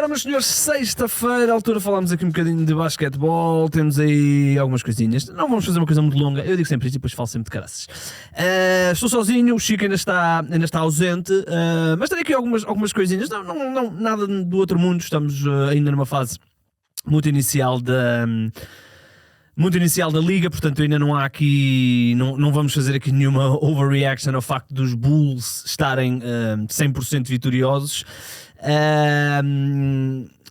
Ora, meus senhores, sexta-feira, à altura falámos aqui um bocadinho de basquetebol, temos aí algumas coisinhas. Não vamos fazer uma coisa muito longa, eu digo sempre isto e depois falo sempre de caraças. Estou sozinho, o Chico ainda está ausente, mas tenho aqui algumas coisinhas, não, nada do outro mundo, estamos ainda numa fase muito inicial da liga, portanto ainda não há aqui, não vamos fazer aqui nenhuma overreaction ao facto dos Bulls estarem 100% vitoriosos.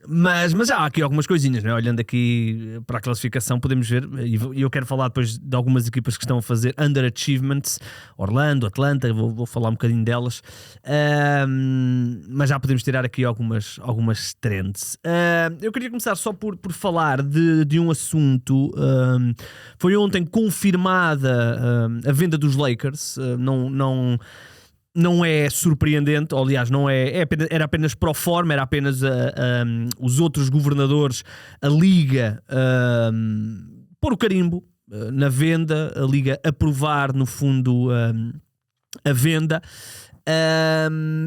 Mas há aqui algumas coisinhas, né? Olhando aqui para a classificação podemos ver, e eu quero falar depois de algumas equipas que estão a fazer underachievements, Orlando, Atlanta, vou falar um bocadinho delas, mas já podemos tirar aqui algumas trends. Eu queria começar só por falar de um assunto. Foi ontem confirmada a venda dos Lakers, não é surpreendente, ou, aliás, era apenas pro forma, era apenas os outros governadores, a Liga pôr o carimbo na venda, a Liga aprovar, no fundo, a venda.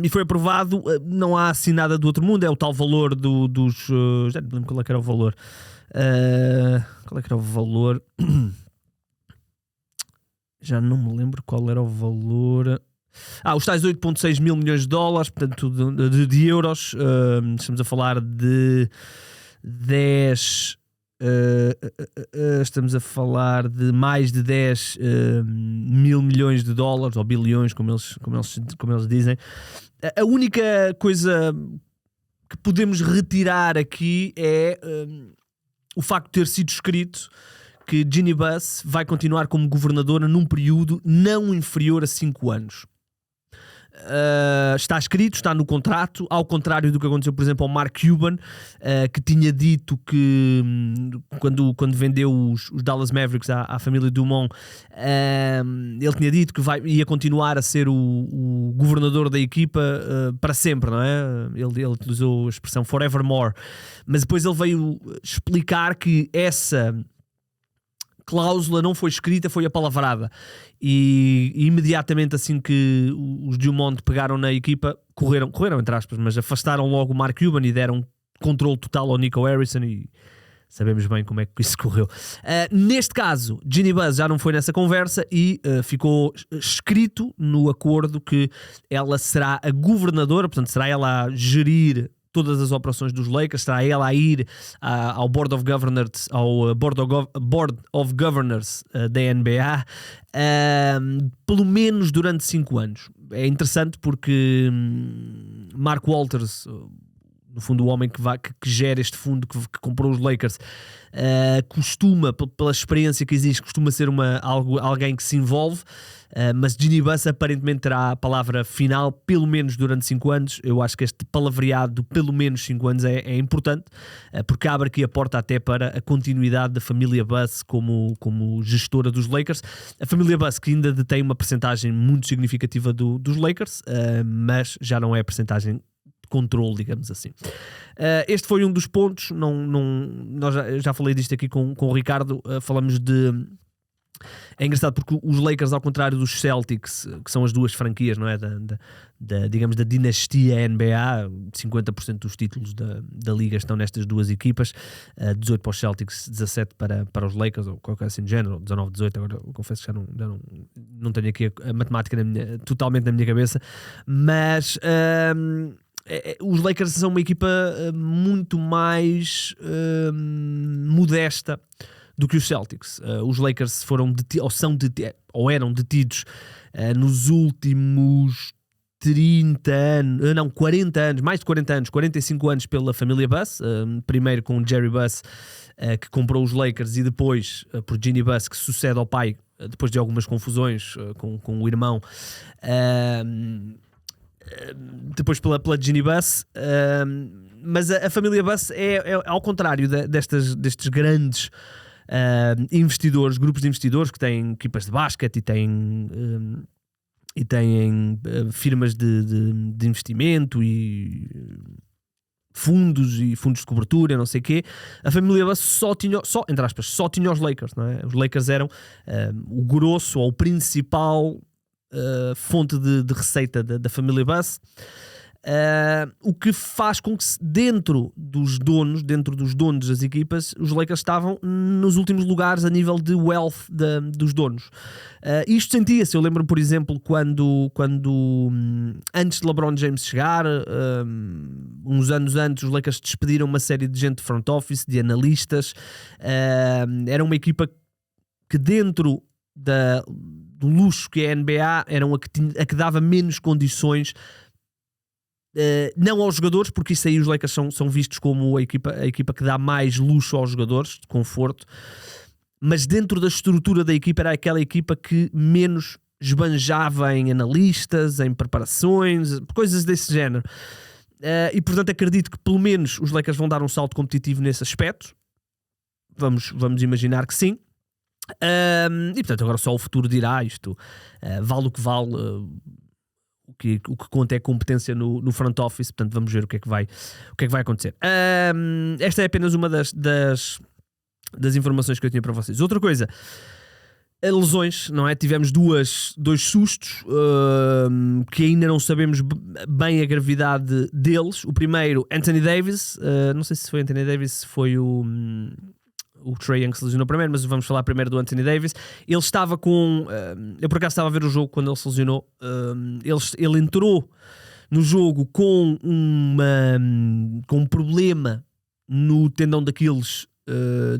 E foi aprovado, não há assim nada do outro mundo, é o tal valor dos... já não me lembro qual é que era o valor. Já não me lembro qual era o valor... os tais 8,6 mil milhões de dólares, portanto, de euros. Estamos a falar de 10... estamos a falar de mais de 10 mil milhões de dólares, ou bilhões, como eles dizem. A única coisa que podemos retirar aqui é o facto de ter sido escrito que Jeanie Buss vai continuar como governadora num período não inferior a 5 anos. Está escrito, está no contrato, ao contrário do que aconteceu, por exemplo, ao Mark Cuban, que tinha dito que quando vendeu os Dallas Mavericks à família Dumont, ele tinha dito que ia continuar a ser o governador da equipa para sempre, não é? Ele utilizou a expressão forevermore, mas depois ele veio explicar que essa cláusula não foi escrita, foi apalavrada, e imediatamente assim que os Dumont pegaram na equipa, correram entre aspas, mas afastaram logo o Mark Cuban e deram controle total ao Nico Harrison, e sabemos bem como é que isso correu. Neste caso, Jeanie Buss já não foi nessa conversa e ficou escrito no acordo que ela será a governadora, portanto será ela a gerir todas as operações dos Lakers, será ela a ir ao Board of Governors, da NBA, pelo menos durante 5 anos. É interessante porque Mark Walters, no fundo o homem que gera este fundo, que comprou os Lakers, costuma, pela experiência que existe, costuma ser alguém que se envolve, mas Jeanie Buss aparentemente terá a palavra final pelo menos durante 5 anos. Eu acho que este palavreado pelo menos 5 anos é importante, porque abre aqui a porta até para a continuidade da família Buss como gestora dos Lakers. A família Buss que ainda detém uma percentagem muito significativa dos Lakers, mas já não é a percentagem controle, digamos assim. Este foi um dos pontos. Eu já falei disto aqui com o Ricardo. Falamos de... É engraçado porque os Lakers, ao contrário dos Celtics, que são as duas franquias, não é? Digamos, da dinastia NBA, 50% dos títulos da liga estão nestas duas equipas, 18 para os Celtics, 17 para os Lakers, ou qualquer assim de género, 19, 18, agora eu confesso que já não tenho aqui a matemática totalmente na minha cabeça, mas... os Lakers são uma equipa muito mais modesta do que os Celtics. Os Lakers foram eram detidos nos últimos 40 anos, mais de 40 anos, 45 anos pela família Buss, primeiro com Jerry Buss, que comprou os Lakers, e depois por Jeanie Buss, que sucede ao pai depois de algumas confusões com o irmão, depois pela Jeanie Buss. Mas a família Buss é ao contrário destes grandes investidores, grupos de investidores que têm equipas de basquete e têm firmas de investimento e fundos de cobertura, não sei o quê. A família Buss só tinha os Lakers, não é? Os Lakers eram o grosso ou o principal fonte de receita da família Buss. O que faz com que dentro dos donos das equipas, os Lakers estavam nos últimos lugares a nível de wealth dos donos. Isto sentia-se, eu lembro, por exemplo, quando antes de LeBron James chegar, uns anos antes, os Lakers despediram uma série de gente de front office, de analistas. Era uma equipa que dentro do luxo que é a NBA, era a que dava menos condições, não aos jogadores, porque isso aí os Lakers são vistos como a equipa que dá mais luxo aos jogadores, de conforto, mas dentro da estrutura da equipa era aquela equipa que menos esbanjava em analistas, em preparações, coisas desse género. E portanto acredito que pelo menos os Lakers vão dar um salto competitivo nesse aspecto. Vamos imaginar que sim. E portanto agora só o futuro dirá isto. Vale o que vale. O que conta é competência no front office. Portanto vamos ver o que é que vai acontecer. Esta é apenas uma das informações que eu tinha para vocês. Outra coisa, lesões, não é? Tivemos dois sustos que ainda não sabemos bem a gravidade deles. O primeiro, Anthony Davis, não sei se foi Anthony Davis, se foi o Trae Young que se lesionou primeiro, mas vamos falar primeiro do Anthony Davis. Ele estava com... eu por acaso estava a ver o jogo quando ele se lesionou. Ele entrou no jogo com um problema no tendão daqueles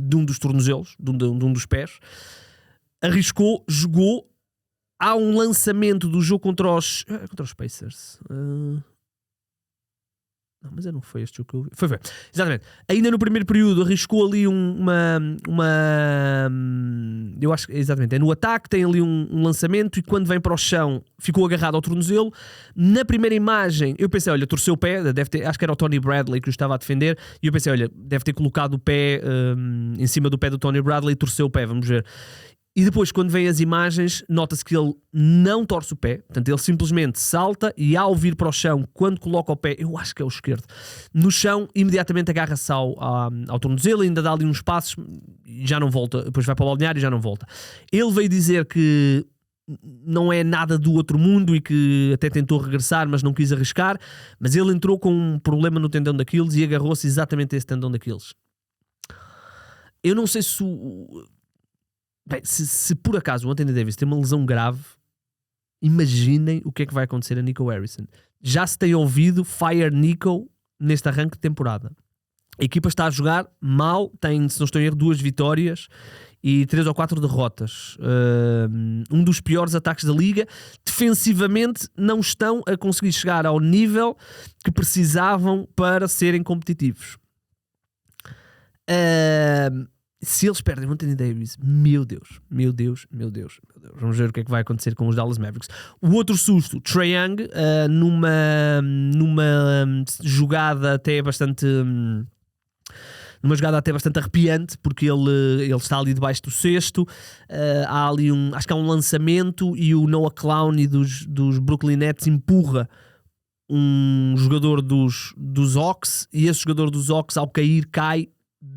de um dos tornozelos, de um dos pés. Arriscou, jogou. Há um lançamento do jogo contra os Pacers. Não, mas não foi este jogo que eu vi. Foi. Exatamente. Ainda no primeiro período arriscou ali eu acho que exatamente. É no ataque, tem ali um lançamento e quando vem para o chão ficou agarrado ao tornozelo. Na primeira imagem eu pensei, olha, torceu o pé, acho que era o Tony Bradley que o estava a defender, e eu pensei, olha, deve ter colocado o pé em cima do pé do Tony Bradley e torceu o pé, vamos ver. E depois, quando vem as imagens, nota-se que ele não torce o pé. Portanto, ele simplesmente salta e ao vir para o chão, quando coloca o pé, eu acho que é o esquerdo, no chão, imediatamente agarra-se ao tornozelo, ainda dá ali uns passos e já não volta. Depois vai para o balneário e já não volta. Ele veio dizer que não é nada do outro mundo e que até tentou regressar, mas não quis arriscar. Mas ele entrou com um problema no tendão daqueles e agarrou-se exatamente a esse tendão daqueles. Eu não sei se Bem, se por acaso o Anthony Davis tem uma lesão grave, imaginem o que é que vai acontecer a Nico Harrison. Já se tem ouvido Fire Nico neste arranque de temporada. A equipa está a jogar mal, tem, se não estou em erro, 2 vitórias e 3 ou 4 derrotas. Um dos piores ataques da liga. Defensivamente não estão a conseguir chegar ao nível que precisavam para serem competitivos. Se eles perdem o Anthony Davis, meu Deus. Vamos ver o que é que vai acontecer com os Dallas Mavericks. O outro susto, Trae Young, numa jogada até bastante arrepiante, porque ele está ali debaixo do cesto. Há ali acho que há um lançamento e o Noah Clowney dos Brooklyn Nets empurra um jogador dos Hawks, e esse jogador dos Hawks, ao cair, cai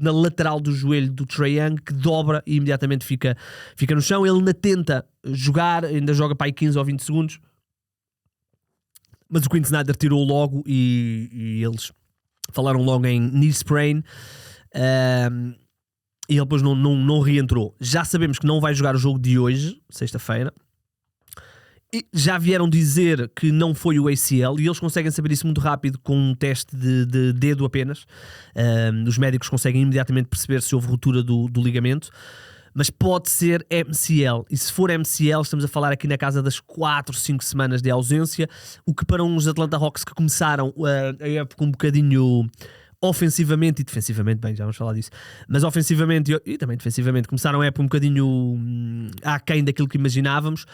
na lateral do joelho do Trae Young, que dobra e imediatamente fica no chão. Ele ainda tenta jogar, ainda joga para aí 15 ou 20 segundos, mas o Quinn Snyder tirou logo e eles falaram logo em knee sprain, e ele depois não reentrou. Já sabemos que não vai jogar o jogo de hoje, sexta-feira. E já vieram dizer que não foi o ACL, e eles conseguem saber isso muito rápido com um teste de dedo apenas. Os médicos conseguem imediatamente perceber se houve ruptura do ligamento, mas pode ser MCL, e se for MCL estamos a falar aqui na casa das 4, 5 semanas de ausência, o que para uns Atlanta Hawks que começaram a época um bocadinho ofensivamente e defensivamente, bem, já vamos falar disso, mas ofensivamente e também defensivamente começaram a época um bocadinho aquém daquilo que imaginávamos.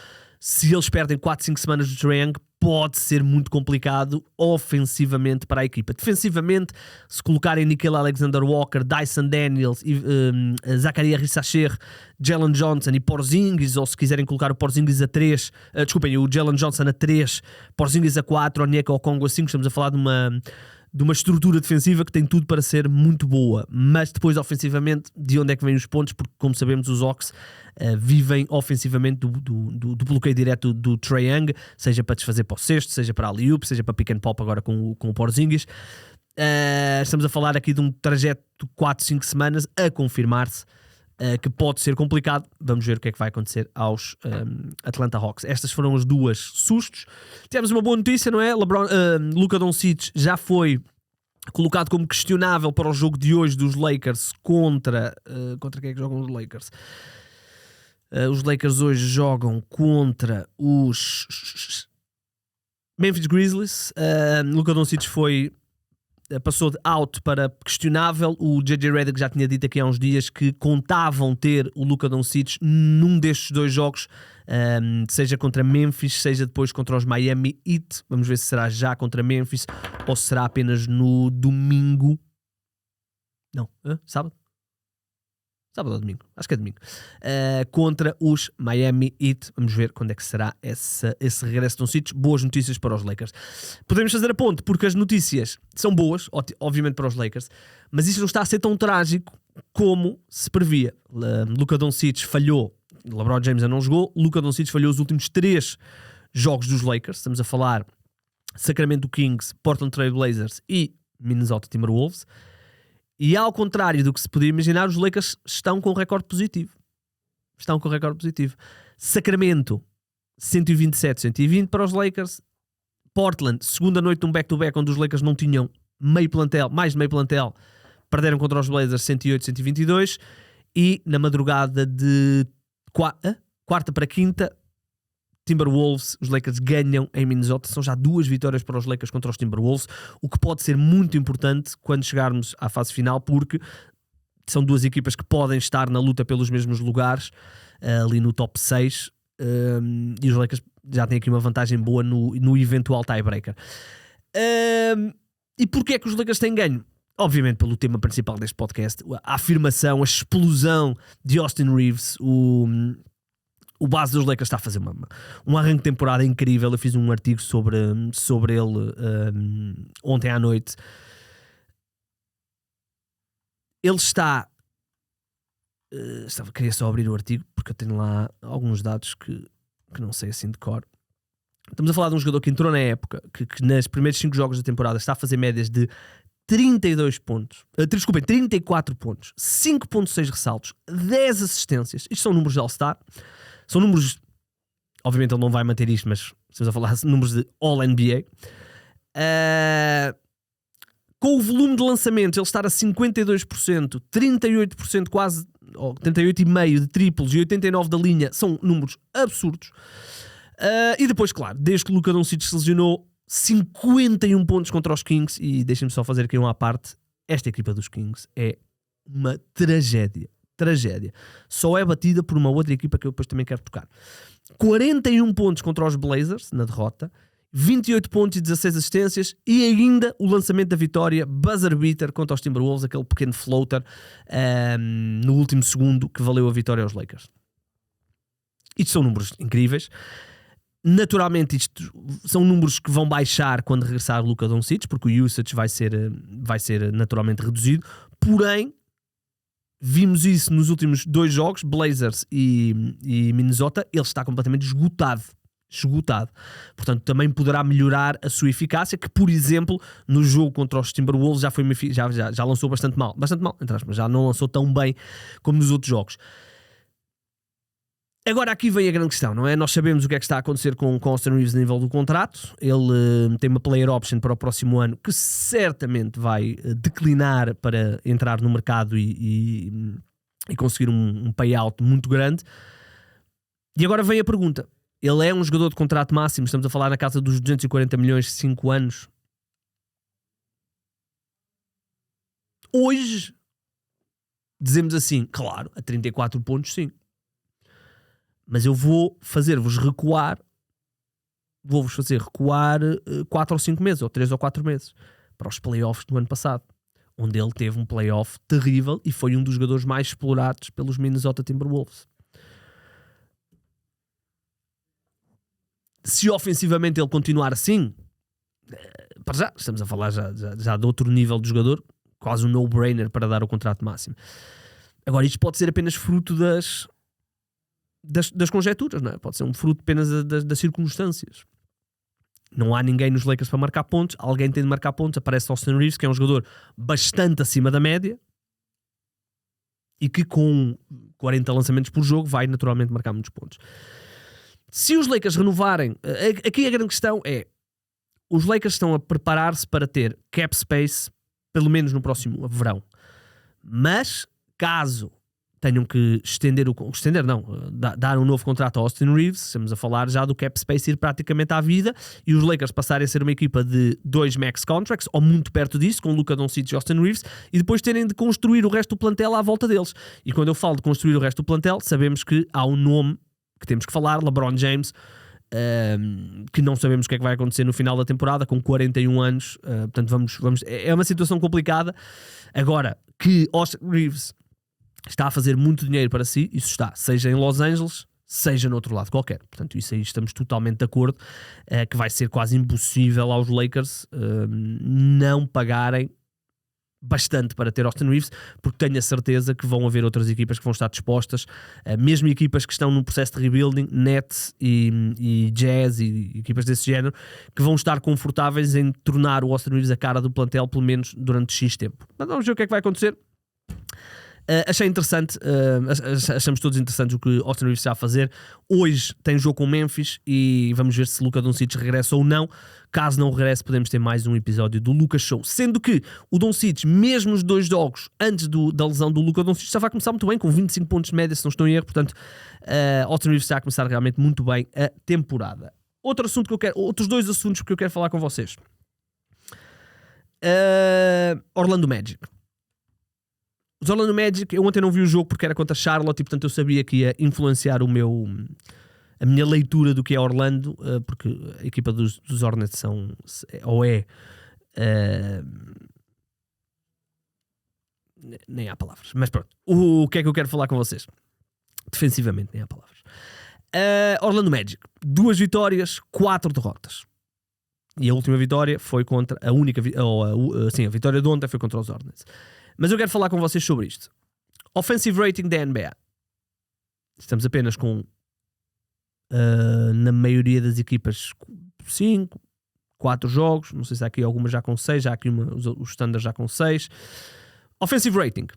Se eles perdem 4, 5 semanas do Trae Young, pode ser muito complicado ofensivamente para a equipa. Defensivamente, se colocarem Nickeil Alexander-Walker, Dyson Daniels, Zachariah Rissacher, Jalen Johnson e Porzingis, ou se quiserem colocar o Porzingis a 3, o Jalen Johnson a 3, Porzingis a 4, Onyeka Okongwu a 5, estamos a falar de de uma estrutura defensiva que tem tudo para ser muito boa, mas depois ofensivamente de onde é que vêm os pontos, porque como sabemos os Hawks vivem ofensivamente do bloqueio direto do Trae Young, seja para desfazer para o cesto, seja para alley-oop, seja para pick and pop agora com o Porzingis. Estamos a falar aqui de um trajeto de 4-5 semanas a confirmar-se, que pode ser complicado. Vamos ver o que é que vai acontecer aos Atlanta Hawks. Estas foram as duas sustos. Tivemos uma boa notícia, não é? Luka Doncic já foi colocado como questionável para o jogo de hoje dos Lakers contra quem é que jogam os Lakers? Os Lakers hoje jogam contra os Memphis Grizzlies. Luka Doncic passou de out para questionável. O JJ Redick já tinha dito aqui há uns dias que contavam ter o Luka Doncic num destes dois jogos, seja contra Memphis, seja depois contra os Miami Heat. Vamos ver se será já contra Memphis ou será apenas no domingo. Não, sábado? Sábado ou domingo? Acho que é domingo. Contra os Miami Heat. Vamos ver quando é que será esse regresso de Doncic. Boas notícias para os Lakers. Podemos fazer a ponte, porque as notícias são boas, obviamente para os Lakers, mas isto não está a ser tão trágico como se previa. Luka Doncic falhou. LeBron James não jogou. Luka Doncic falhou os últimos 3 jogos dos Lakers. Estamos a falar Sacramento Kings, Portland Trail Blazers e Minnesota Timberwolves. E ao contrário do que se podia imaginar, os Lakers estão com um recorde positivo. Sacramento, 127-120 para os Lakers. Portland, segunda noite de um back-to-back onde os Lakers não tinham mais de meio plantel. Perderam contra os Blazers 108-122. E na madrugada de quarta para quinta, Timberwolves, os Lakers ganham em Minnesota. São já 2 vitórias para os Lakers contra os Timberwolves, o que pode ser muito importante quando chegarmos à fase final, porque são 2 equipas que podem estar na luta pelos mesmos lugares, ali no top 6, e os Lakers já têm aqui uma vantagem boa no eventual tiebreaker. E porquê é que os Lakers têm ganho? Obviamente pelo tema principal deste podcast, a afirmação, a explosão de Austin Reeves. O base dos Lakers está a fazer um arranque de temporada incrível. Eu fiz um artigo sobre ele ontem à noite. Ele queria só abrir o artigo porque eu tenho lá alguns dados que não sei assim de cor. Estamos a falar de um jogador que entrou na época, que nas primeiros 5 jogos da temporada está a fazer médias de 32 pontos, 34 pontos, 5.6 ressaltos, 10 assistências. Isto são números de All-Star. São números, obviamente ele não vai manter isto, mas estamos a falar de números de All-NBA. Com o volume de lançamentos, ele estar a 52%, 38% quase, ou 38,5% de triplos e 89% da linha, são números absurdos. E depois, claro, desde que o Luka Doncic se lesionou, 51 pontos contra os Kings. E deixem-me só fazer aqui uma à parte. Esta equipa dos Kings é uma tragédia. Só é batida por uma outra equipa que eu depois também quero tocar. 41 pontos contra os Blazers na derrota, 28 pontos e 16 assistências, e ainda o lançamento da vitória buzzer beater contra os Timberwolves, aquele pequeno floater no último segundo que valeu a vitória aos Lakers. Isto são números incríveis. Naturalmente isto são números que vão baixar quando regressar o Luka Doncic, porque o usage vai ser naturalmente reduzido. Porém, vimos isso nos últimos 2 jogos, Blazers e Minnesota. Ele está completamente esgotado. Portanto, também poderá melhorar a sua eficácia, que, por exemplo, no jogo contra os Timberwolves já lançou bastante mal, entre aspas, já não lançou tão bem como nos outros jogos. Agora aqui vem a grande questão, não é? Nós sabemos o que é que está a acontecer com Austin Reeves a nível do contrato. Ele tem uma player option para o próximo ano que certamente vai declinar para entrar no mercado e conseguir um payout muito grande. E agora vem a pergunta. Ele é um jogador de contrato máximo, estamos a falar na casa dos 240 milhões de 5 anos. Hoje, dizemos assim, claro, a 34 pontos sim. Mas eu vou fazer-vos recuar, vou-vos fazer recuar 4 ou 5 meses, ou 3 ou 4 meses, para os playoffs do ano passado, onde ele teve um playoff terrível e foi um dos jogadores mais explorados pelos Minnesota Timberwolves. Se ofensivamente ele continuar assim, para já, estamos a falar já de outro nível de jogador, quase um no-brainer para dar o contrato máximo. Agora, isto pode ser apenas fruto das conjecturas, não é? Pode ser um fruto apenas das circunstâncias. Não há ninguém nos Lakers para marcar pontos, alguém tem de marcar pontos, aparece Austin Reeves, que é um jogador bastante acima da média e que com 40 lançamentos por jogo vai naturalmente marcar muitos pontos. Se os Lakers renovarem, aqui a grande questão é, os Lakers estão a preparar-se para ter cap space pelo menos no próximo verão, mas caso tenham que dar um novo contrato a Austin Reeves, estamos a falar já do cap space ir praticamente à vida, e os Lakers passarem a ser uma equipa de 2 max contracts, ou muito perto disso, com Luka Doncic e Austin Reeves, e depois terem de construir o resto do plantel à volta deles. E quando eu falo de construir o resto do plantel, sabemos que há um nome que temos que falar, LeBron James, que não sabemos o que é que vai acontecer no final da temporada, com 41 anos, portanto é uma situação complicada. Agora, que Austin Reeves está a fazer muito dinheiro para si, isso está, seja em Los Angeles, seja no outro lado qualquer. Portanto, isso aí estamos totalmente de acordo, que vai ser quase impossível aos Lakers não pagarem bastante para ter Austin Reeves, porque tenho a certeza que vão haver outras equipas que vão estar dispostas, mesmo equipas que estão no processo de rebuilding, Nets e Jazz e equipas desse género, que vão estar confortáveis em tornar o Austin Reeves a cara do plantel, pelo menos durante X tempo. Mas vamos ver o que é que vai acontecer. Achei interessante, achamos todos interessantes o que Austin Reeves está a fazer. Hoje tem jogo com Memphis e vamos ver se Luka Doncic regressa ou não. Caso não regresse, podemos ter mais um episódio do Luka Show, sendo que o Doncic, mesmo os 2 jogos antes da lesão do Luka Doncic, já vai começar muito bem, com 25 pontos de média, se não estou em erro. Portanto, Austin Reeves está a começar realmente muito bem a temporada. Outros 2 assuntos que eu quero falar com vocês. Orlando Magic. Os Orlando Magic, eu ontem não vi o jogo porque era contra Charlotte e portanto eu sabia que ia influenciar a minha leitura do que é Orlando, porque a equipa dos Hornets nem há palavras, mas pronto, o que é que eu quero falar com vocês? Defensivamente nem há palavras. Orlando Magic, 2 vitórias, 4 derrotas. E a última vitória foi contra a vitória de ontem foi contra os Hornets. Mas eu quero falar com vocês sobre isto. Offensive rating da NBA. Estamos apenas com, na maioria das equipas, 5, 4 jogos. Não sei se há aqui alguma já com 6. Já há aqui os standards já com 6. Offensive rating.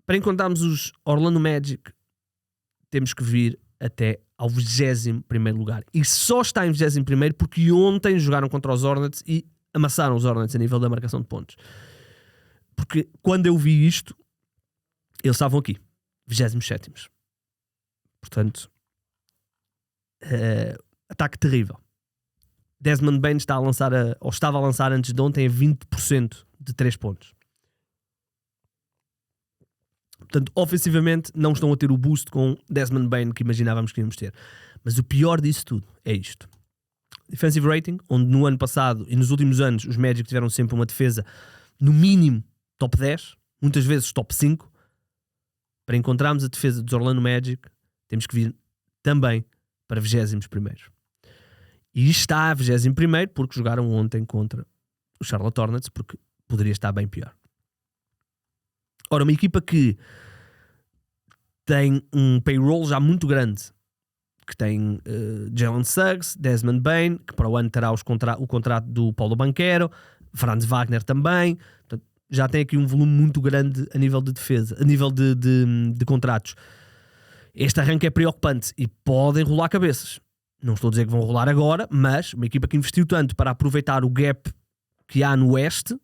Para encontrarmos os Orlando Magic, temos que vir até ao 21º lugar. E só está em 21º porque ontem jogaram contra os Hornets e amassaram os Hornets a nível da marcação de pontos. Porque quando eu vi isto, eles estavam aqui, 27º. Portanto, ataque terrível. Desmond Bane estava a lançar antes de ontem a 20% de 3 pontos. Portanto, ofensivamente, não estão a ter o boost com Desmond Bane que imaginávamos que íamos ter. Mas o pior disso tudo é isto. Defensive rating, onde no ano passado e nos últimos anos os Magic tiveram sempre uma defesa no mínimo top 10, muitas vezes top 5. Para encontrarmos a defesa dos Orlando Magic, temos que vir também para 21º. E está a 21º porque jogaram ontem contra os Charlotte Hornets, porque poderia estar bem pior. Ora, uma equipa que tem um payroll já muito grande, que tem Jalen Suggs, Desmond Bane, que para o ano terá o contrato do Paulo Banchero, Franz Wagner também. Portanto, já tem aqui um volume muito grande a nível de defesa, a nível de contratos. Este arranque é preocupante e podem rolar cabeças. Não estou a dizer que vão rolar agora, mas uma equipa que investiu tanto para aproveitar o gap que há no Oeste,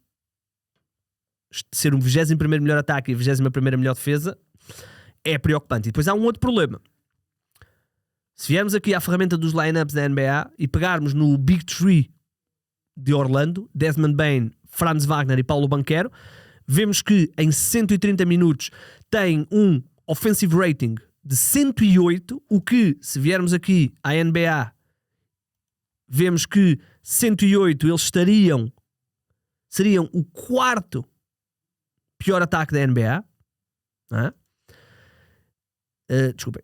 ser o 21º melhor ataque e a 21ª melhor defesa, é preocupante. E depois há um outro problema. Se viermos aqui à ferramenta dos lineups da NBA e pegarmos no Big Three de Orlando, Desmond Bane, Franz Wagner e Paulo Banchero, vemos que em 130 minutos tem um offensive rating de 108, o que, se viermos aqui à NBA, vemos que 108 eles seriam o 4º pior ataque da NBA. Desculpem.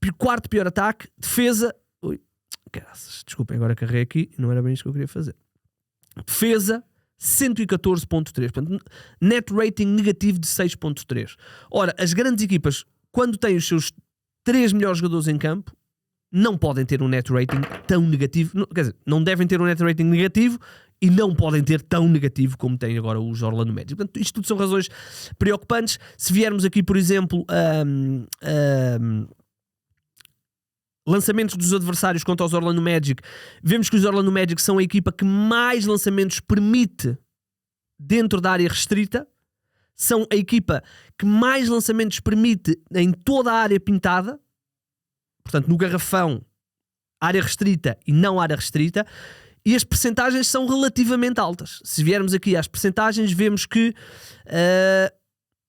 4º pior ataque, defesa Graças. Desculpem, agora carreguei aqui. Não era bem isto que eu queria fazer. Defesa, 114.3. Portanto, net rating negativo de 6.3. Ora, as grandes equipas, quando têm os seus 3 melhores jogadores em campo, não podem ter um net rating tão negativo. Quer dizer, não devem ter um net rating negativo e não podem ter tão negativo como têm agora os Orlando Magic. Portanto, isto tudo são razões preocupantes. Se viermos aqui, por exemplo, lançamentos dos adversários contra os Orlando Magic, vemos que os Orlando Magic são a equipa que mais lançamentos permite dentro da área restrita, são a equipa que mais lançamentos permite em toda a área pintada, portanto no garrafão, área restrita e não área restrita, e as percentagens são relativamente altas. Se viermos aqui às percentagens, vemos que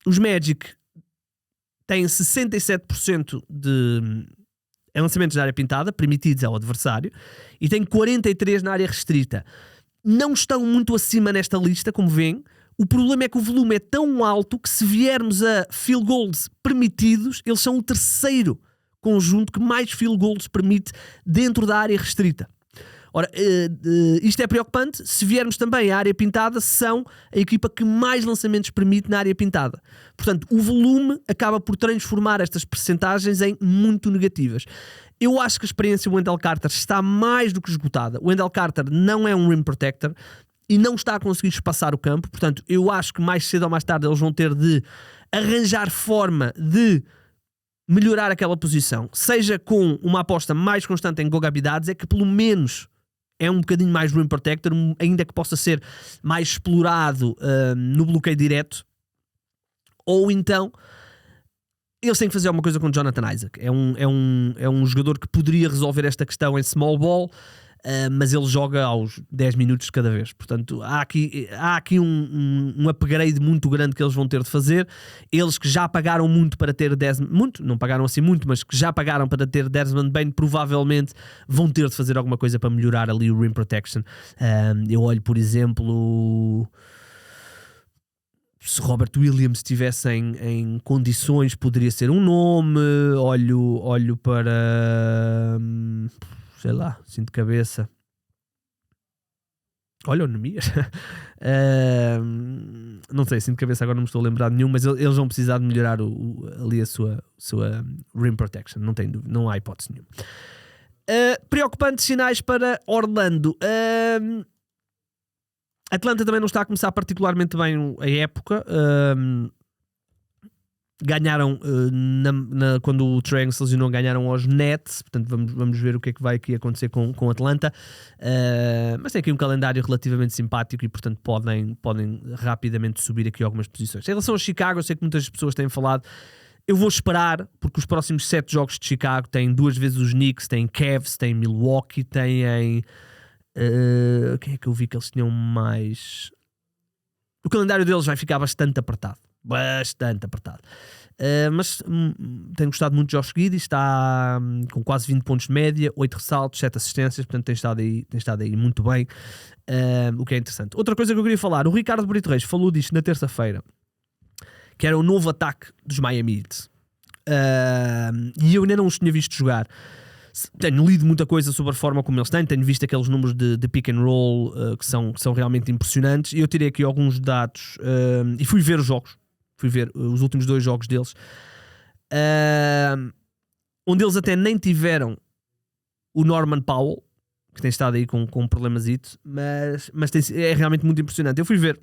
os Magic têm 67% em lançamentos na área pintada, permitidos ao adversário, e têm 43% na área restrita. Não estão muito acima nesta lista, como veem. O problema é que o volume é tão alto que, se viermos a field goals permitidos, eles são o terceiro conjunto que mais field goals permite dentro da área restrita. Ora, isto é preocupante. Se viermos também à área pintada, são a equipa que mais lançamentos permite na área pintada. Portanto, o volume acaba por transformar estas percentagens em muito negativas. Eu acho que a experiência do Wendell Carter está mais do que esgotada. O Wendell Carter não é um rim protector e não está a conseguir espaçar o campo. Portanto, eu acho que mais cedo ou mais tarde eles vão ter de arranjar forma de melhorar aquela posição. Seja com uma aposta mais constante em Goga Bitadze, é que pelo menos é um bocadinho mais rim protector, ainda que possa ser mais explorado no bloqueio direto. Ou então eles têm que fazer alguma coisa com Jonathan Isaac. É um jogador que poderia resolver esta questão em small ball, mas ele joga aos 10 minutos de cada vez. Portanto, há aqui um upgrade muito grande que eles vão ter de fazer. Eles que já pagaram muito para ter não pagaram assim muito, mas que já pagaram para ter Desmond Bane, provavelmente vão ter de fazer alguma coisa para melhorar ali o rim protection. Eu olho, por exemplo, se Robert Williams estivesse em condições, poderia ser um nome. Olho para... sei lá, assim de cabeça. Olha o Nemias. Não sei, assim de cabeça agora não me estou a lembrar de nenhum, mas eles vão precisar de melhorar ali a sua rim protection. Não tem dúvida, não há hipótese nenhuma. Preocupantes sinais para Orlando. Atlanta também não está a começar particularmente bem a época. Ganharam quando o Trae se lesionou, ganharam aos Nets. Portanto vamos ver o que é que vai aqui acontecer com Atlanta, mas tem aqui um calendário relativamente simpático e portanto podem rapidamente subir aqui algumas posições. Em relação a Chicago, eu sei que muitas pessoas têm falado, eu vou esperar, porque os próximos 7 jogos de Chicago têm 2 vezes os Knicks, têm Cavs, têm Milwaukee, têm quem é que eu vi que eles tinham mais? O calendário deles vai ficar bastante apertado. Mas tenho gostado muito de Josh Giddey. Está com quase 20 pontos de média, 8 ressaltos, 7 assistências. Portanto tem estado aí muito bem, o que é interessante. Outra coisa que eu queria falar, o Ricardo Brito Reis falou disto na terça-feira, que era o novo ataque dos Miami Heat, e eu ainda não os tinha visto jogar. Tenho lido muita coisa sobre a forma como eles têm, tenho visto aqueles números de pick and roll que são realmente impressionantes, e eu tirei aqui alguns dados e fui ver os jogos, fui ver os últimos 2 jogos deles, onde eles até nem tiveram o Norman Powell, que tem estado aí com problemas, mas é realmente muito impressionante. Eu fui ver,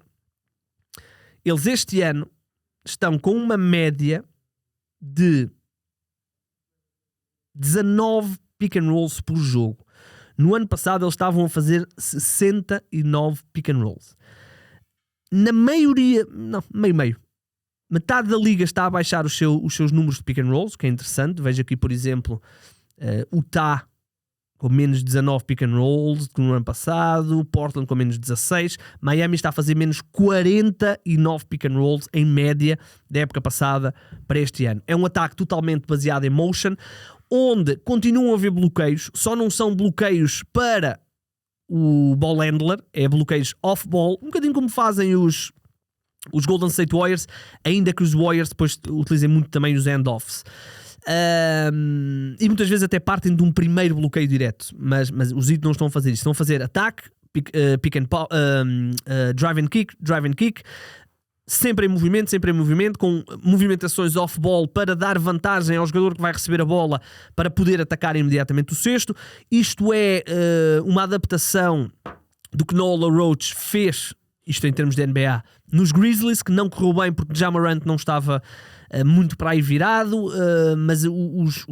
eles este ano estão com uma média de 19 pick and rolls por jogo. No ano passado eles estavam a fazer 69 pick and rolls. Na maioria, não, meio. Metade da liga está a baixar os seus números de pick and rolls, que é interessante. Veja aqui, por exemplo, Utah com menos 19 pick and rolls no ano passado, Portland com menos 16, Miami está a fazer menos 49 pick and rolls em média da época passada para este ano. É um ataque totalmente baseado em motion, onde continuam a haver bloqueios, só não são bloqueios para o ball handler, é bloqueios off-ball, um bocadinho como fazem os Golden State Warriors, ainda que os Warriors depois utilizem muito também os handoffs. E muitas vezes até partem de um primeiro bloqueio direto, mas os Heat não estão a fazer isso, estão a fazer ataque, pick and pop, drive and kick, sempre em movimento, com movimentações off-ball para dar vantagem ao jogador que vai receber a bola para poder atacar imediatamente o cesto. Isto é uma adaptação do que Noah Roach fez, isto em termos de NBA, nos Grizzlies, que não correu bem porque Ja Morant não estava muito para aí virado, mas os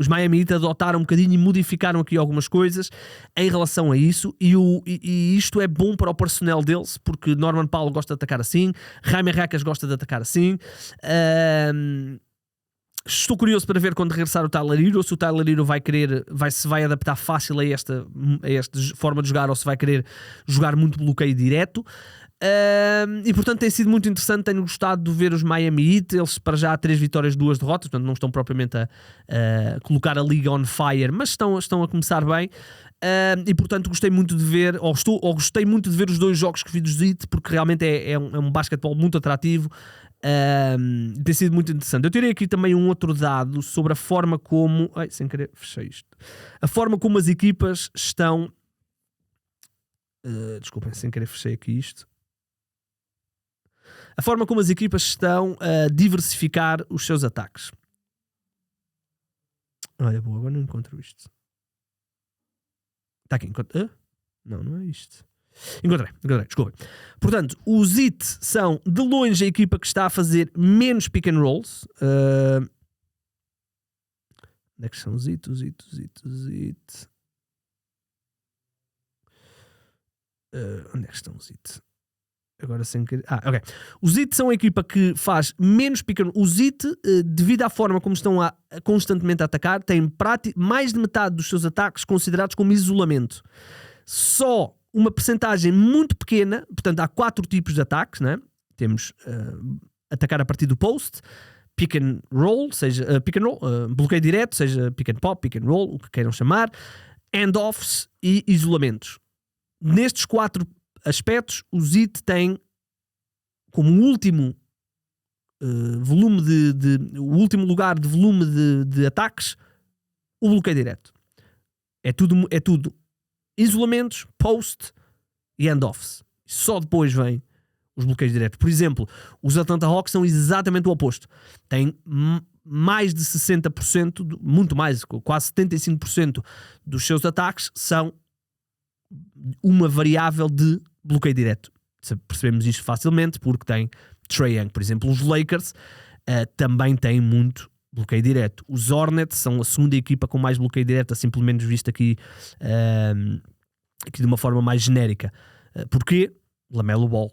Miami Heat adotaram um bocadinho e modificaram aqui algumas coisas em relação a isso, e isto é bom para o personnel deles, porque Norman Powell gosta de atacar assim, Jaime Jaquez gosta de atacar assim. Estou curioso para ver quando regressar o Tyler Hero, se o Tyler Hero se vai adaptar fácil a esta forma de jogar, ou se vai querer jogar muito bloqueio direto. E portanto tem sido muito interessante, tenho gostado de ver os Miami Heat. Eles para já 3 vitórias, 2 derrotas, portanto não estão propriamente a colocar a liga on fire, mas estão a começar bem. E portanto gostei muito de ver, gostei muito de ver os 2 jogos que vi dos Heat, porque realmente é um basquetebol muito atrativo. Tem sido muito interessante. Eu tirei aqui também um outro dado sobre a forma como, sem querer fechei isto, a forma como as equipas estão, desculpem, sem querer fechei aqui isto, a forma como as equipas estão a diversificar os seus ataques. Olha, boa, agora não encontro isto. Está aqui, não é isto. Encontrei, desculpa. Portanto, os Heat são de longe a equipa que está a fazer menos pick and rolls. Onde é que são os Heat? Onde é que estão os Heat? Agora sem querer. Ok. Os Heat são a equipa que faz menos pick and roll. Os Heat, devido à forma como estão constantemente a atacar, têm mais de metade dos seus ataques considerados como isolamento. Só uma percentagem muito pequena, portanto há 4 tipos de ataques, né? Temos atacar a partir do post, pick and roll, seja bloqueio direto, seja pick and pop, pick and roll, o que queiram chamar, handoffs e isolamentos. Nestes 4 aspectos, os Heat têm como último volume o último lugar de volume de ataques o bloqueio direto. É tudo isolamentos, post e handoffs. Só depois vem os bloqueios diretos. Por exemplo, os Atlanta Hawks são exatamente o oposto. Têm mais de 60%, muito mais, quase 75% dos seus ataques são uma variável de bloqueio direto. Percebemos isto facilmente porque tem Trae Young. Por exemplo, os Lakers também têm muito bloqueio direto. Os Hornets são a segunda equipa com mais bloqueio direto, assim pelo menos visto aqui de uma forma mais genérica. Porquê? Lamelo Ball.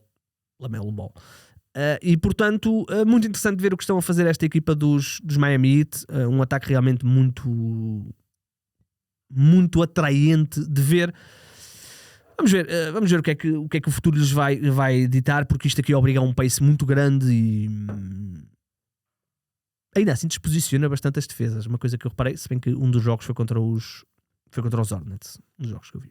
E portanto, muito interessante ver o que estão a fazer esta equipa dos Miami Heat. Um ataque realmente muito atraente de ver. Vamos ver o que é que o futuro lhes vai ditar, porque isto aqui obriga a um pace muito grande e ainda assim disposiciona bastante as defesas. Uma coisa que eu reparei, se bem que um dos jogos foi contra os Hornets, um dos jogos que eu vi.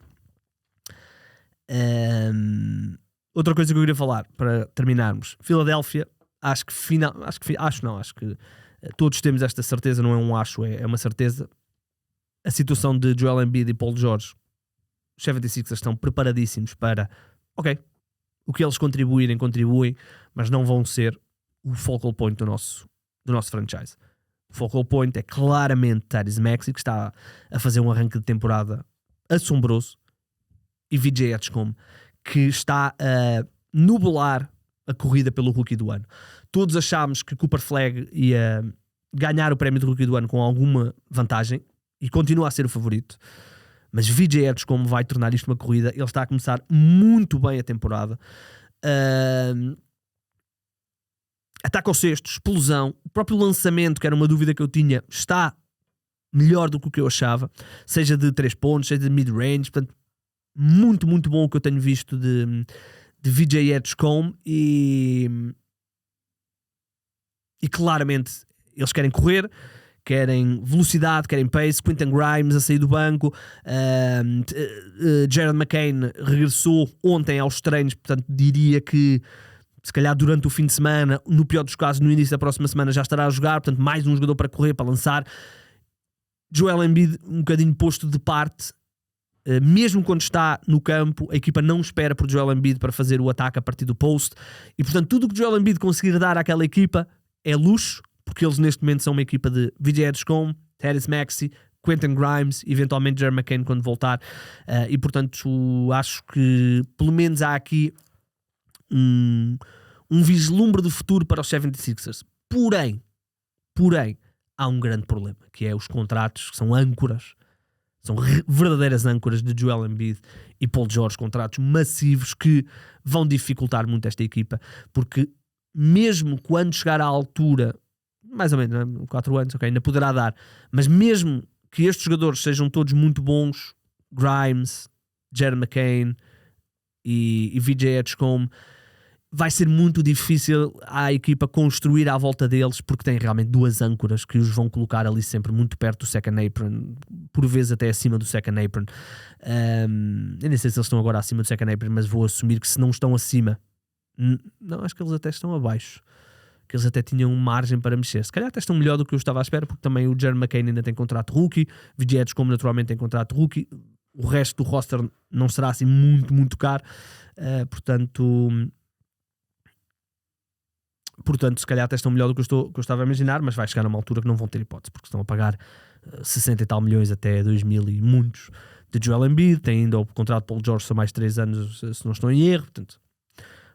Outra coisa que eu queria falar para terminarmos: Filadélfia. Acho que todos temos esta certeza, não é um acho, é uma certeza. A situação de Joel Embiid e Paul George, os 76ers estão preparadíssimos para, o que eles contribuem, mas não vão ser o focal point do nosso franchise. O focal point é claramente Tyrese Maxey, que está a fazer um arranque de temporada assombroso, e VJ Edgecombe, que está a nubelar a corrida pelo Rookie do ano. Todos achámos que Cooper Flagg ia ganhar o prémio de Rookie do ano com alguma vantagem, e continua a ser o favorito. Mas VJ Edgecombe vai tornar isto uma corrida. Ele está a começar muito bem a temporada. Ataque ao cesto, explosão. O próprio lançamento, que era uma dúvida que eu tinha, está melhor do que o que eu achava. Seja de 3 pontos, seja de mid-range. Portanto, muito, muito bom o que eu tenho visto de VJ Edgecombe. E claramente eles querem correr, querem velocidade, querem pace. Quentin Grimes a sair do banco, Jared McCain regressou ontem aos treinos, portanto diria que se calhar durante o fim de semana, no pior dos casos, no início da próxima semana já estará a jogar, portanto mais um jogador para correr, para lançar. Joel Embiid um bocadinho posto de parte, mesmo quando está no campo, a equipa não espera por Joel Embiid para fazer o ataque a partir do post, e portanto tudo o que Joel Embiid conseguir dar àquela equipa é luxo, porque eles neste momento são uma equipa de VJ Edgecombe, Tyrese Maxey, Quentin Grimes, eventualmente Jeremy McCain quando voltar, e portanto acho que pelo menos há aqui um vislumbre de futuro para os 76ers. Porém, há um grande problema, que é os contratos que são âncoras, são verdadeiras âncoras de Joel Embiid e Paul George, contratos massivos que vão dificultar muito esta equipa, porque mesmo quando chegar à altura, mais ou menos, 4 anos, ok, ainda poderá dar, mas mesmo que estes jogadores sejam todos muito bons, Grimes, Jeremy McCain e VJ Edgecombe, vai ser muito difícil à equipa construir à volta deles, porque tem realmente duas âncoras que os vão colocar ali sempre muito perto do second apron, por vezes até acima do second apron. Eu nem sei se eles estão agora acima do second apron, mas vou assumir que se não estão acima, não, acho que eles até estão abaixo, que eles até tinham margem para mexer. Se calhar até estão melhor do que eu estava à espera, porque também o Jeremy McCain ainda tem contrato rookie, VJ Edgecombe naturalmente tem contrato rookie, o resto do roster não será assim muito caro, portanto se calhar até estão melhor do que eu estava a imaginar, mas vai chegar numa altura que não vão ter hipótese, porque estão a pagar 60 e tal milhões até 2000 e muitos de Joel Embiid, tem ainda o contrato de Paul George são mais 3 anos, se não estou em erro, portanto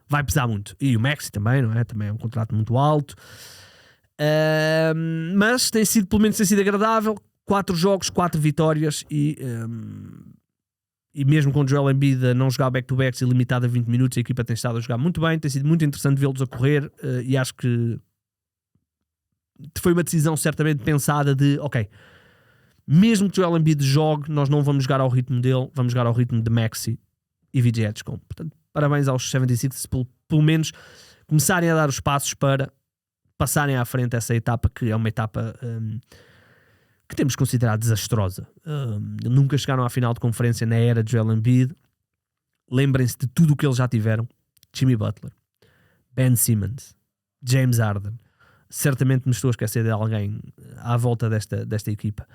vai pesar muito. E o Maxey também, não é? Também é um contrato muito alto. Mas pelo menos tem sido agradável. 4 jogos, 4 vitórias e mesmo com o Joel Embiid a não jogar back-to-backs e limitado a 20 minutos, a equipa tem estado a jogar muito bem. Tem sido muito interessante vê-los a correr e acho que foi uma decisão certamente pensada de, ok, mesmo que o Joel Embiid jogue, nós não vamos jogar ao ritmo dele, vamos jogar ao ritmo de Maxey e VJ Edgecombe. Portanto, parabéns aos 76ers por pelo menos começarem a dar os passos para passarem à frente essa etapa, que é uma etapa que temos considerado desastrosa. Nunca chegaram à final de conferência na era de Joel Embiid. Lembrem-se de tudo o que eles já tiveram. Jimmy Butler, Ben Simmons, James Harden. Certamente me estou a esquecer de alguém à volta desta equipa.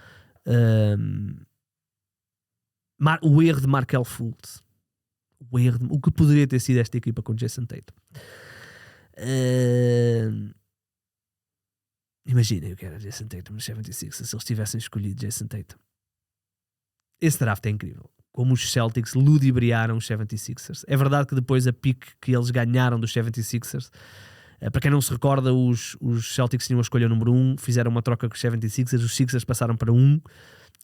O erro de Markelle Fultz. O que poderia ter sido esta equipa com Jason Tatum. Imaginem o que era Jason Tatum nos 76ers se eles tivessem escolhido Jason Tatum. Esse draft é incrível. Como os Celtics ludibriaram os 76ers. É verdade que depois a pick que eles ganharam dos 76ers, para quem não se recorda, os Celtics tinham a escolha número 1, fizeram uma troca com os 76ers, os Sixers passaram para 1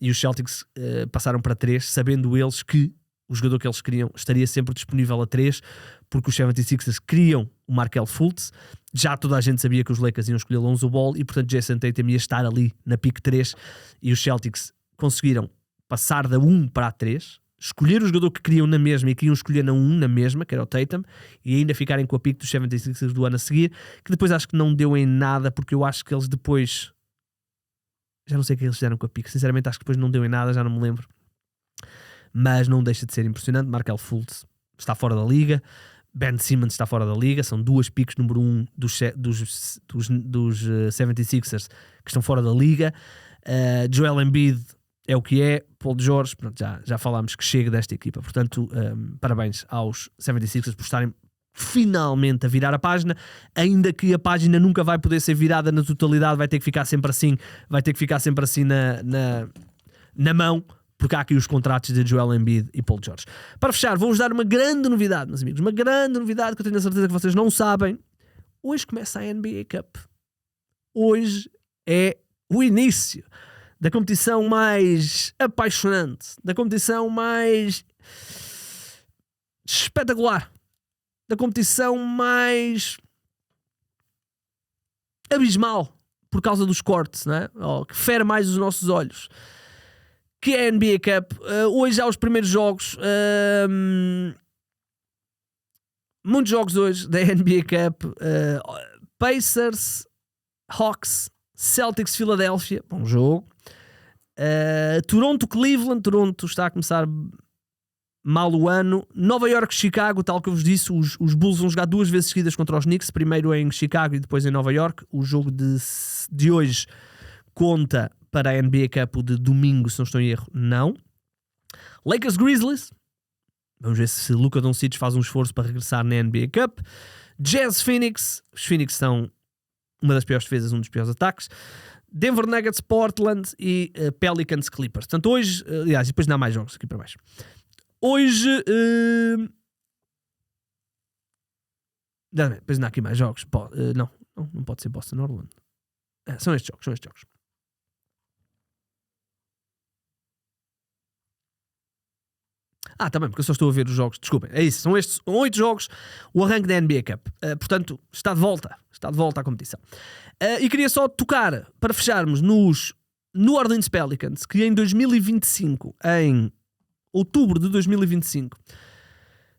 e os Celtics passaram para 3, sabendo eles que o jogador que eles queriam estaria sempre disponível a 3, porque os 76ers queriam o Markelle Fultz. Já toda a gente sabia que os Lakers iam escolher Lonzo Ball e portanto Jason Tatum ia estar ali na pick 3 e os Celtics conseguiram passar da 1 para a 3, escolher o jogador que queriam na mesma e queriam escolher na 1 na mesma, que era o Tatum, e ainda ficarem com a pick dos 76ers do ano a seguir, que depois acho que não deu em nada, porque eu acho que eles depois, já não sei o que eles fizeram com a pick, sinceramente acho que depois não deu em nada, já não me lembro, mas não deixa de ser impressionante. Markelle Fultz está fora da liga, Ben Simmons está fora da liga, são 2 picks número 1 dos 76ers que estão fora da liga. Joel Embiid é o que é, Paul George, pronto, já falámos que chega desta equipa, portanto parabéns aos 76ers por estarem finalmente a virar a página, ainda que a página nunca vai poder ser virada na totalidade, vai ter que ficar sempre assim na mão, porque há aqui os contratos de Joel Embiid e Paul George. Para fechar, vou-vos dar uma grande novidade, meus amigos, uma grande novidade que eu tenho a certeza que vocês não sabem. Hoje começa a NBA Cup. Hoje é o início da competição mais apaixonante, da competição mais espetacular, da competição mais abismal por causa dos cortes, não é? Que fere mais os nossos olhos, que é a NBA Cup. Hoje há os primeiros jogos, muitos jogos hoje da NBA Cup. Pacers, Hawks, Celtics, Philadelphia, bom jogo. Toronto, Cleveland. Toronto está a começar mal o ano. Nova York, Chicago, tal que eu vos disse, os Bulls vão jogar 2 vezes seguidas contra os Knicks, primeiro em Chicago e depois em Nova York. O jogo de hoje conta para a NBA Cup, o de domingo, se não estou em erro, não. Lakers, Grizzlies, vamos ver se Luka Doncic faz um esforço para regressar na NBA Cup. Jazz, Phoenix, os Phoenix são uma das piores defesas, um dos piores ataques. Denver Nuggets, Portland e Pelicans, Clippers. Portanto, hoje, aliás, e depois não há mais jogos aqui para baixo. Hoje, depois não há aqui mais jogos. Não pode ser Boston, Orlando. São estes jogos. Também, porque eu só estou a ver os jogos. Desculpem, é isso. São 8 jogos, o arranque da NBA Cup. Portanto, está de volta à competição. E queria só tocar, para fecharmos, nos New Orleans Pelicans, que em 2025, em outubro de 2025,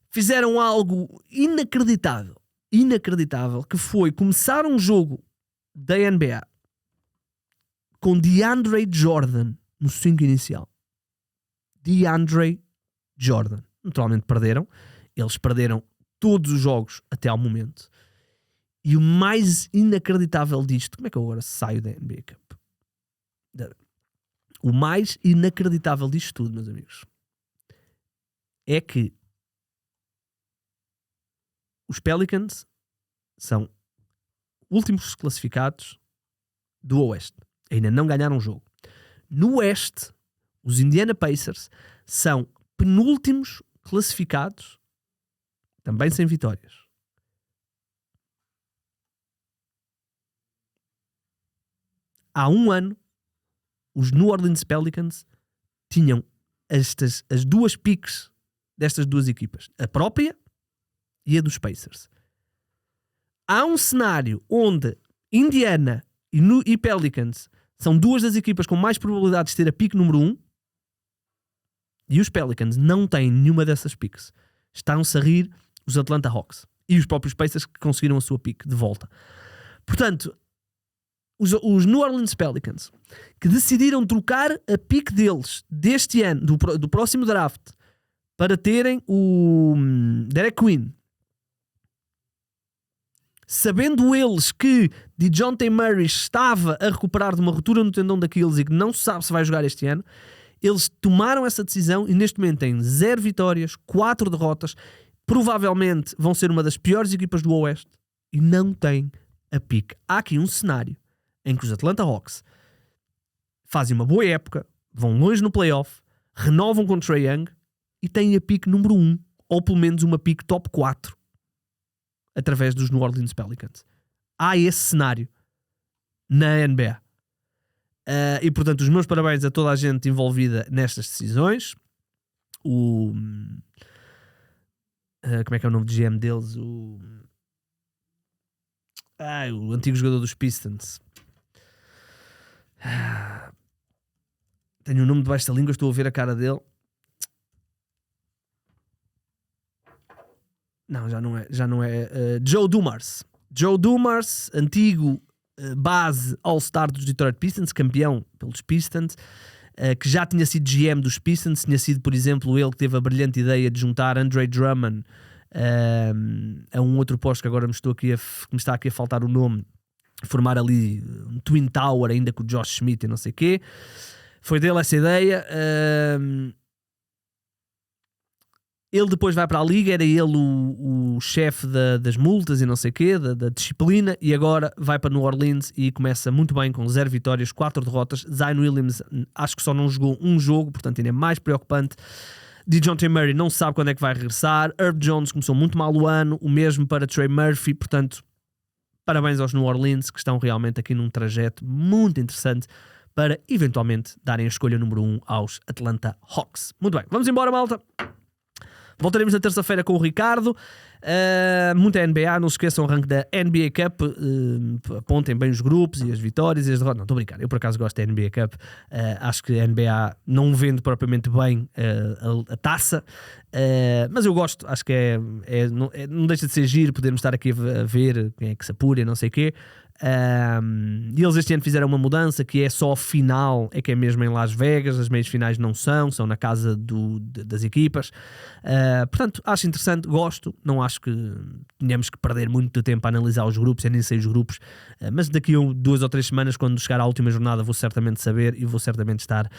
fizeram algo inacreditável, que foi começar um jogo da NBA com DeAndre Jordan no 5 inicial. DeAndre Jordan. Naturalmente perderam. Eles perderam todos os jogos até ao momento. E o mais inacreditável disto... Como é que eu agora saio da NBA Cup? O mais inacreditável disto tudo, meus amigos, é que os Pelicans são últimos classificados do Oeste. Ainda não ganharam um jogo. No Oeste, os Indiana Pacers são penúltimos classificados, também sem vitórias. Há um ano, os New Orleans Pelicans tinham as 2 piques destas 2 equipas, a própria e a dos Pacers. Há um cenário onde Indiana e Pelicans são 2 das equipas com mais probabilidades de ter a pique número 1, e os Pelicans não têm nenhuma dessas piques. Estão-se a rir os Atlanta Hawks e os próprios Pacers, que conseguiram a sua pique de volta. Portanto, os New Orleans Pelicans, que decidiram trocar a pique deles deste ano, do próximo draft, para terem o Derek Queen, sabendo eles que DeJounte Murray estava a recuperar de uma ruptura no tendão de Aquiles e que não se sabe se vai jogar este ano, eles tomaram essa decisão e neste momento têm 0 vitórias, 4 derrotas, provavelmente vão ser uma das piores equipas do Oeste e não têm a pique. Há aqui um cenário em que os Atlanta Hawks fazem uma boa época, vão longe no playoff, renovam com Trae Young e têm a pique número 1, ou pelo menos uma pique top 4, através dos New Orleans Pelicans. Há esse cenário na NBA. E portanto, os meus parabéns a toda a gente envolvida nestas decisões. Como é que é o nome de GM deles? O antigo jogador dos Pistons. Tenho o nome debaixo da língua, estou a ver a cara dele. Não, já não é. Joe Dumars. Joe Dumars, antigo base All-Star dos Detroit Pistons, campeão pelos Pistons, que já tinha sido GM dos Pistons, tinha sido, por exemplo, ele que teve a brilhante ideia de juntar Andre Drummond a um outro posto que agora me está aqui a faltar o nome, formar ali um Twin Tower ainda com o Josh Smith e não sei o quê. Foi dele essa ideia. Ele depois vai para a liga, era ele o chefe das multas e não sei o quê, da disciplina, e agora vai para New Orleans e começa muito bem com 0 vitórias, 4 derrotas. Zion Williams acho que só não jogou um jogo, portanto ainda é mais preocupante. DeJounte Murray não se sabe quando é que vai regressar. Herb Jones começou muito mal o ano, o mesmo para Trey Murphy, portanto parabéns aos New Orleans, que estão realmente aqui num trajeto muito interessante para eventualmente darem a escolha número 1 aos Atlanta Hawks. Muito bem, vamos embora, malta. Voltaremos na terça-feira com o Ricardo. Muita NBA, não se esqueçam o ranking da NBA Cup. Apontem bem os grupos e as vitórias e as derrotas. Não, estou a brincar, eu por acaso gosto da NBA Cup. Acho que a NBA não vende propriamente bem a taça, mas eu gosto. Acho que não deixa de ser giro podermos estar aqui a ver quem é que se apura e não sei o quê. E eles este ano fizeram uma mudança que é só a final, é que é mesmo em Las Vegas, as meias finais não são na casa das equipas. Portanto, acho interessante, gosto, não acho que tenhamos que perder muito tempo a analisar os grupos, nem sei os grupos, mas daqui a 2 ou 3 semanas, quando chegar à última jornada, vou certamente saber e vou certamente estar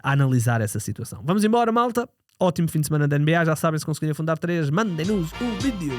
a analisar essa situação. Vamos embora, malta. Ótimo fim de semana da NBA, já sabem, se conseguirem afundar 3, mandem-nos o vídeo.